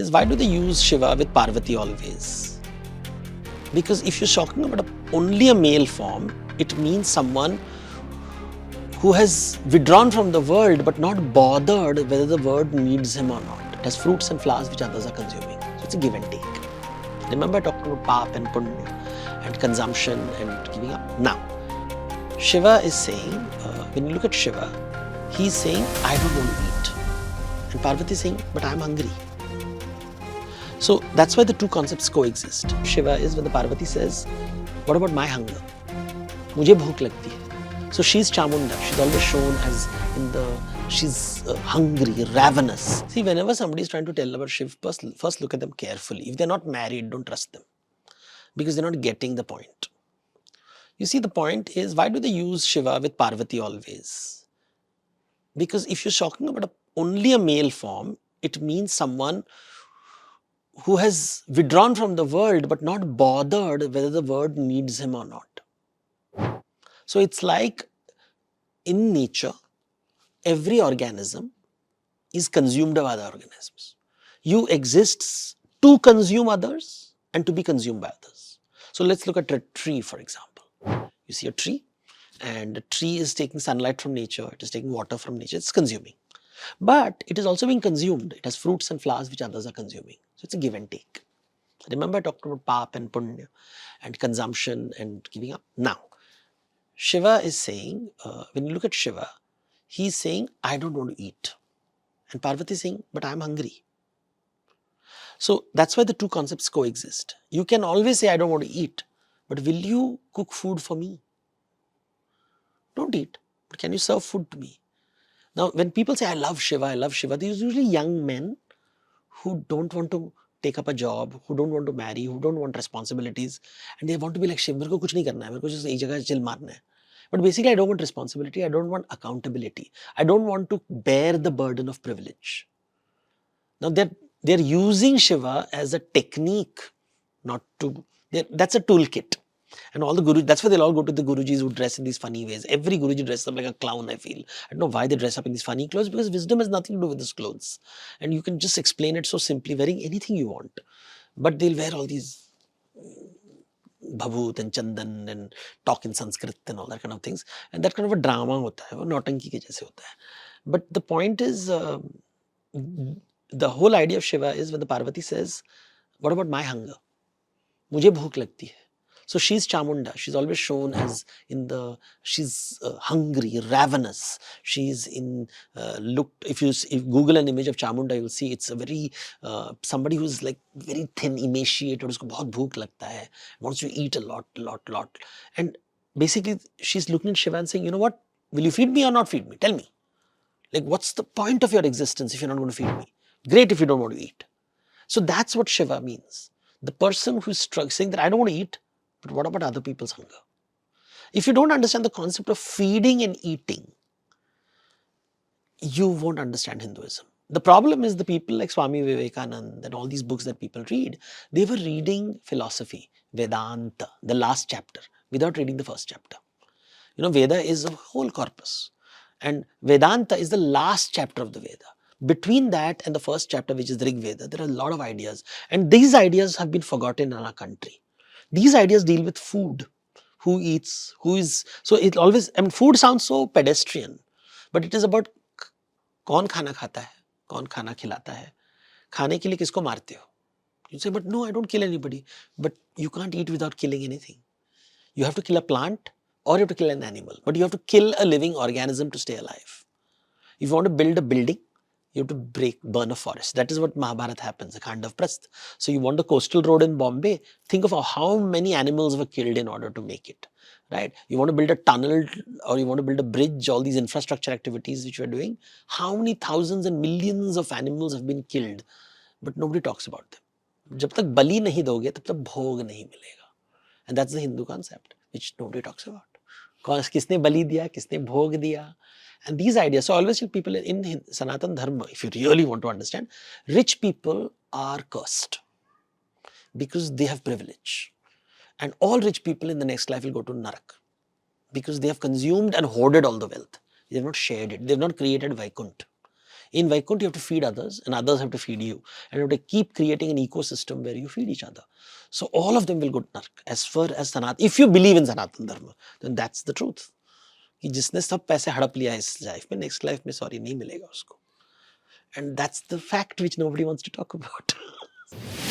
is, why do they use Shiva with Parvati always? Because if you're talking about only a male form, it means someone who has withdrawn from the world but not bothered whether the world needs him or not. It has fruits and flowers which others are consuming. So it's a give and take. Remember I talked about Pap and Punya and consumption and giving up. Now, Shiva is saying, when you look at Shiva, he's saying, I don't want to eat. And Parvati is saying, but I'm hungry. So that's why the two concepts coexist. Shiva is when the Parvati says, what about my hunger? Mujhe bhook lagti hai. So she's Chamunda. She's always shown as she's hungry, ravenous. See, whenever somebody is trying to tell about Shiv, first look at them carefully. If they're not married, don't trust them. Because they're not getting the point. You see, the point is, why do they use Shiva with Parvati always? Because if you're talking about only a male form, it means someone who has withdrawn from the world but not bothered whether the world needs him or not. So it's like in nature, every organism is consumed by other organisms. You exist to consume others and to be consumed by others. So let's look at a tree, for example. You see a tree, and the tree is taking sunlight from nature, it is taking water from nature, it's consuming. But it is also being consumed. It has fruits and flowers which others are consuming. So it's a give and take. Remember I talked about Pap and Punya and consumption and giving up. Now, Shiva is saying, when you look at Shiva, he's saying, I don't want to eat. And Parvati is saying, but I'm hungry. So that's why the two concepts coexist. You can always say, I don't want to eat, but will you cook food for me? Don't eat, but can you serve food to me? Now, when people say, I love Shiva, these are usually young men who don't want to take up a job, who don't want to marry, who don't want responsibilities, and they want to be like Shiv, मेरे को कुछ नहीं करना है, मेरे को just एक जगह chill मारना है. But basically, I don't want responsibility, I don't want accountability, I don't want to bear the burden of privilege. Now, they're using Shiva as a technique, not to, that's a toolkit. And all the Gurus, that's why they'll all go to the Gurujis who dress in these funny ways. Every Guruji dresses up like a clown, I feel. I don't know why they dress up in these funny clothes, because wisdom has nothing to do with these clothes. And you can just explain it so simply, wearing anything you want. But they'll wear all these bhabut and chandan and talk in Sanskrit and all that kind of things. And that kind of a drama hota hai, wo nautanki ke jaise hota hai. But the point is, the whole idea of Shiva is when the Parvati says, what about my hunger? Mujhe bhook lagti hai. So she's Chamunda. She's always shown as she's hungry, ravenous. She's if you Google an image of Chamunda, you'll see it's a very, somebody who's like very thin, emaciated, usko bahut bhook lagta hai, wants to eat a lot. And basically she's looking at Shiva and saying, you know what, will you feed me or not feed me? Tell me. Like, what's the point of your existence if you're not going to feed me? Great if you don't want to eat. So that's what Shiva means. The person who's saying that I don't want to eat, but what about other people's hunger? If you don't understand the concept of feeding and eating, you won't understand Hinduism. The problem is the people like Swami Vivekananda and all these books that people read, they were reading philosophy, Vedanta, the last chapter, without reading the first chapter. You know, Veda is a whole corpus. And Vedanta is the last chapter of the Veda. Between that and the first chapter, which is the Rig Veda, there are a lot of ideas. And these ideas have been forgotten in our country. These ideas deal with food. Who eats, who is, so it always, I mean, food sounds so pedestrian, but it is about कौन खाना खाता है, कौन खाना खिलाता है, खाने के लिए किसको मारते हो? You say, but no, I don't kill anybody. But you can't eat without killing anything. You have to kill a plant or you have to kill an animal, but you have to kill a living organism to stay alive. If you want to build a building, you have to burn a forest. That is what Mahabharata happens, the Khandav Prasth. So you want the coastal road in Bombay, think of how many animals were killed in order to make it, right? You want to build a tunnel or you want to build a bridge, all these infrastructure activities which you are doing, how many thousands and millions of animals have been killed, but nobody talks about them. जब तक बलि नहीं दोगे, तब तक भोग नहीं मिलेगा. And that's the Hindu concept, which nobody talks about. किसने बलि दिया, किसने भोग दिया. And these ideas, so I always tell people in Sanatan Dharma, if you really want to understand, rich people are cursed because they have privilege. And all rich people in the next life will go to Narak because they have consumed and hoarded all the wealth. They have not shared it. They have not created Vaikuntha. In Vaikuntha, you have to feed others and others have to feed you. And you have to keep creating an ecosystem where you feed each other. So all of them will go to Nark. As far as Sanatan, if you believe in Sanatan Dharma, then that's the truth. कि जिसने सब पैसे हड़प लिया इस life में, next life में sorry नहीं मिलेगा उसको. And that's the fact which nobody wants to talk about.